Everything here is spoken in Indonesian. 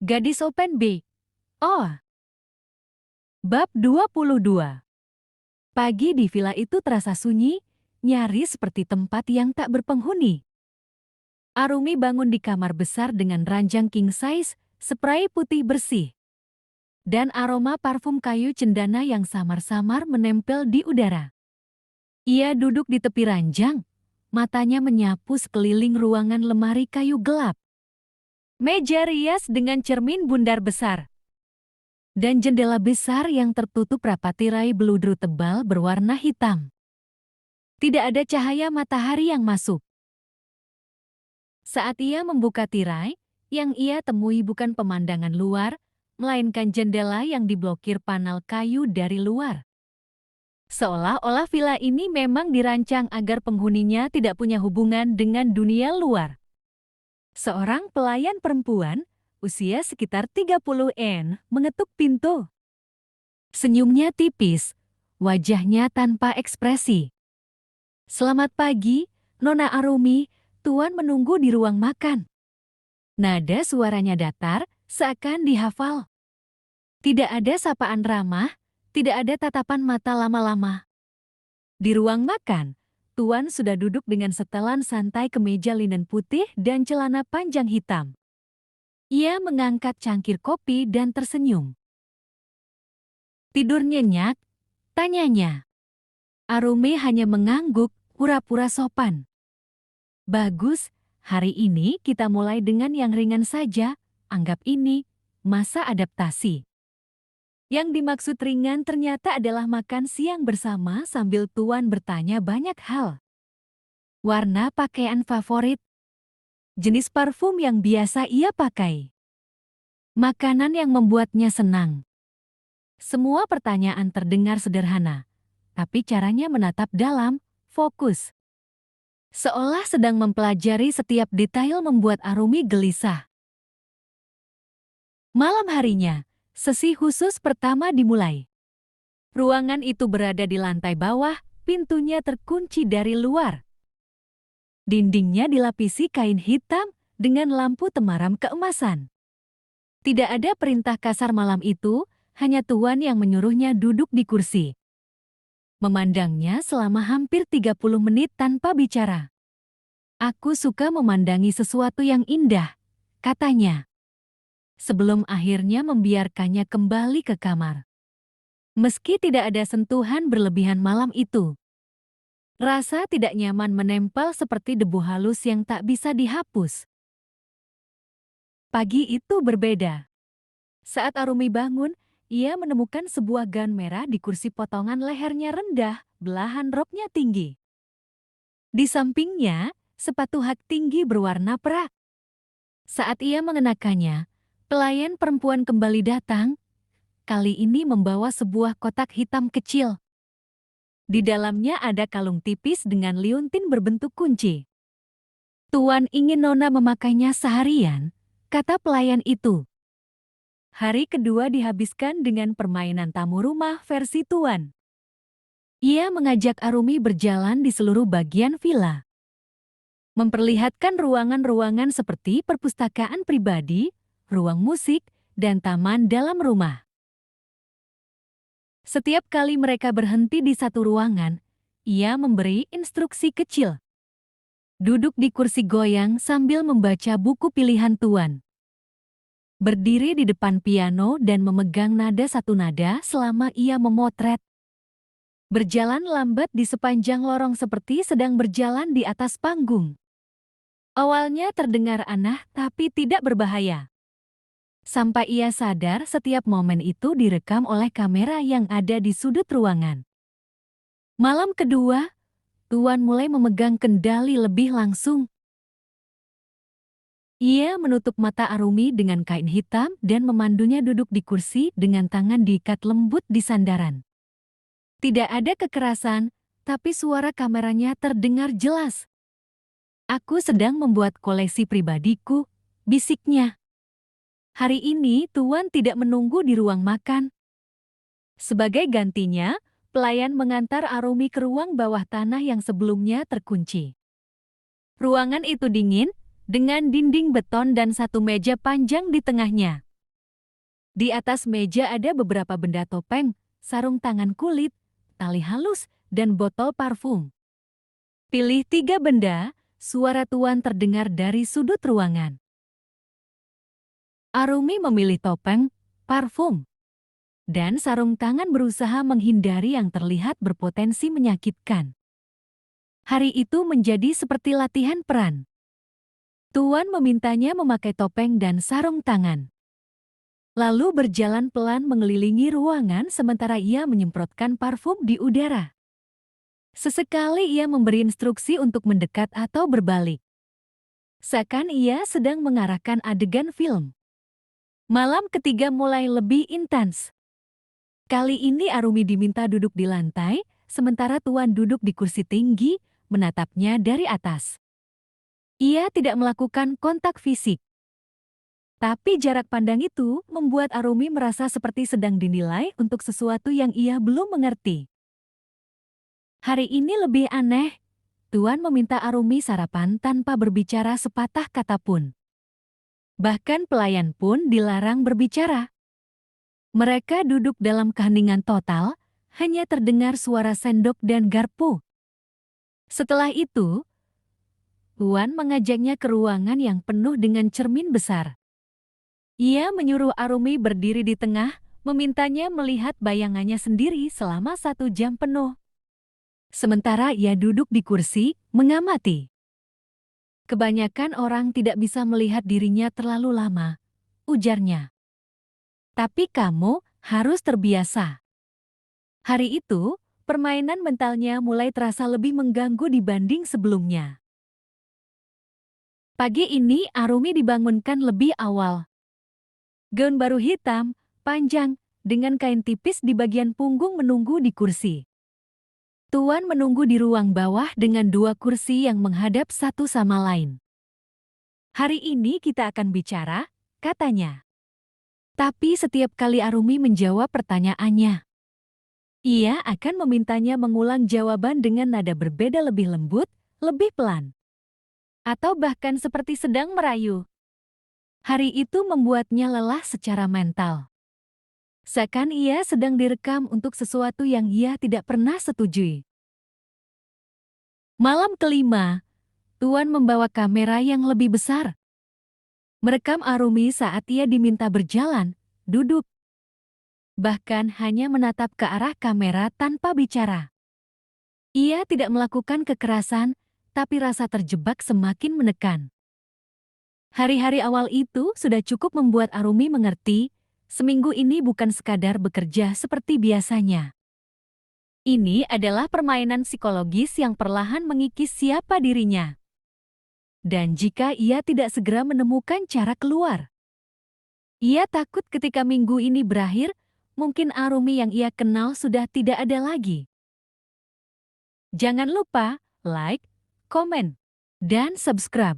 Gadis Open B. Oh. Bab 22. Pagi di villa itu terasa sunyi, nyaris seperti tempat yang tak berpenghuni. Arumi bangun di kamar besar dengan ranjang king size, spray putih bersih, dan aroma parfum kayu cendana yang samar-samar menempel di udara. Ia duduk di tepi ranjang, matanya menyapu sekeliling ruangan lemari kayu gelap. Meja rias dengan cermin bundar besar, dan jendela besar yang tertutup rapat tirai beludru tebal berwarna hitam. Tidak ada cahaya matahari yang masuk. Saat ia membuka tirai, yang ia temui bukan pemandangan luar, melainkan jendela yang diblokir panel kayu dari luar. Seolah-olah villa ini memang dirancang agar penghuninya tidak punya hubungan dengan dunia luar. Seorang pelayan perempuan, usia sekitar 30-an, mengetuk pintu. Senyumnya tipis, wajahnya tanpa ekspresi. "Selamat pagi, Nona Arumi, Tuan menunggu di ruang makan." Nada suaranya datar, seakan dihafal. Tidak ada sapaan ramah, tidak ada tatapan mata lama-lama. Di ruang makan, Tuan sudah duduk dengan setelan santai kemeja linen putih dan celana panjang hitam. Ia mengangkat cangkir kopi dan tersenyum. "Tidur nyenyak?" tanyanya. Arumi hanya mengangguk, pura-pura sopan. "Bagus, hari ini kita mulai dengan yang ringan saja, anggap ini masa adaptasi." Yang dimaksud ringan ternyata adalah makan siang bersama sambil Tuan bertanya banyak hal. Warna pakaian favorit, jenis parfum yang biasa ia pakai, makanan yang membuatnya senang. Semua pertanyaan terdengar sederhana, tapi caranya menatap dalam, fokus. Seolah sedang mempelajari setiap detail membuat Arumi gelisah. Malam harinya, sesi khusus pertama dimulai. Ruangan itu berada di lantai bawah, pintunya terkunci dari luar. Dindingnya dilapisi kain hitam dengan lampu temaram keemasan. Tidak ada perintah kasar malam itu, hanya Tuan yang menyuruhnya duduk di kursi. Memandangnya selama hampir 30 menit tanpa bicara. "Aku suka memandangi sesuatu yang indah," katanya, sebelum akhirnya membiarkannya kembali ke kamar. Meski tidak ada sentuhan berlebihan malam itu, rasa tidak nyaman menempel seperti debu halus yang tak bisa dihapus. Pagi itu berbeda. Saat Arumi bangun, ia menemukan sebuah gaun merah di kursi potongan lehernya rendah, belahan roknya tinggi. Di sampingnya, sepatu hak tinggi berwarna perak. Saat ia mengenakannya, pelayan perempuan kembali datang, kali ini membawa sebuah kotak hitam kecil. Di dalamnya ada kalung tipis dengan liuntin berbentuk kunci. "Tuan ingin Nona memakainya seharian," kata pelayan itu. Hari kedua dihabiskan dengan permainan tamu rumah versi Tuan. Ia mengajak Arumi berjalan di seluruh bagian villa, memperlihatkan ruangan-ruangan seperti perpustakaan pribadi, ruang musik, dan taman dalam rumah. Setiap kali mereka berhenti di satu ruangan, ia memberi instruksi kecil. Duduk di kursi goyang sambil membaca buku pilihan Tuan. Berdiri di depan piano dan memegang nada satu nada selama ia memotret. Berjalan lambat di sepanjang lorong seperti sedang berjalan di atas panggung. Awalnya terdengar aneh tapi tidak berbahaya. Sampai ia sadar setiap momen itu direkam oleh kamera yang ada di sudut ruangan. Malam kedua, Tuan mulai memegang kendali lebih langsung. Ia menutup mata Arumi dengan kain hitam dan memandunya duduk di kursi dengan tangan diikat lembut di sandaran. Tidak ada kekerasan, tapi suara kameranya terdengar jelas. "Aku sedang membuat koleksi pribadiku," bisiknya. Hari ini Tuan tidak menunggu di ruang makan. Sebagai gantinya, pelayan mengantar Arumi ke ruang bawah tanah yang sebelumnya terkunci. Ruangan itu dingin, dengan dinding beton dan satu meja panjang di tengahnya. Di atas meja ada beberapa benda topeng, sarung tangan kulit, tali halus, dan botol parfum. Pilih 3 benda, suara Tuan terdengar dari sudut ruangan. Arumi memilih topeng, parfum, dan sarung tangan berusaha menghindari yang terlihat berpotensi menyakitkan. Hari itu menjadi seperti latihan peran. Tuan memintanya memakai topeng dan sarung tangan. Lalu berjalan pelan mengelilingi ruangan sementara ia menyemprotkan parfum di udara. Sesekali ia memberi instruksi untuk mendekat atau berbalik. Seakan ia sedang mengarahkan adegan film. Malam ketiga mulai lebih intens. Kali ini Arumi diminta duduk di lantai, sementara Tuan duduk di kursi tinggi, menatapnya dari atas. Ia tidak melakukan kontak fisik. Tapi jarak pandang itu membuat Arumi merasa seperti sedang dinilai untuk sesuatu yang ia belum mengerti. Hari ini lebih aneh. Tuan meminta Arumi sarapan tanpa berbicara sepatah kata pun. Bahkan pelayan pun dilarang berbicara. Mereka duduk dalam keheningan total, hanya terdengar suara sendok dan garpu. Setelah itu, Tuan mengajaknya ke ruangan yang penuh dengan cermin besar. Ia menyuruh Arumi berdiri di tengah, memintanya melihat bayangannya sendiri selama 1 jam penuh. Sementara ia duduk di kursi, mengamati. Kebanyakan orang tidak bisa melihat dirinya terlalu lama, ujarnya. Tapi kamu harus terbiasa. Hari itu, permainan mentalnya mulai terasa lebih mengganggu dibanding sebelumnya. Pagi ini Arumi dibangunkan lebih awal. Gaun baru hitam, panjang, dengan kain tipis di bagian punggung menunggu di kursi. Tuan menunggu di ruang bawah dengan 2 kursi yang menghadap satu sama lain. Hari ini kita akan bicara, katanya. Tapi setiap kali Arumi menjawab pertanyaannya, ia akan memintanya mengulang jawaban dengan nada berbeda lebih lembut, lebih pelan. Atau bahkan seperti sedang merayu. Hari itu membuatnya lelah secara mental. Seakan ia sedang direkam untuk sesuatu yang ia tidak pernah setujui. Malam kelima, Tuan membawa kamera yang lebih besar. Merekam Arumi saat ia diminta berjalan, duduk. Bahkan hanya menatap ke arah kamera tanpa bicara. Ia tidak melakukan kekerasan, tapi rasa terjebak semakin menekan. Hari-hari awal itu sudah cukup membuat Arumi mengerti, seminggu ini bukan sekadar bekerja seperti biasanya. Ini adalah permainan psikologis yang perlahan mengikis siapa dirinya. Dan jika ia tidak segera menemukan cara keluar, ia takut ketika minggu ini berakhir, mungkin Arumi yang ia kenal sudah tidak ada lagi. Jangan lupa like, komen, dan subscribe.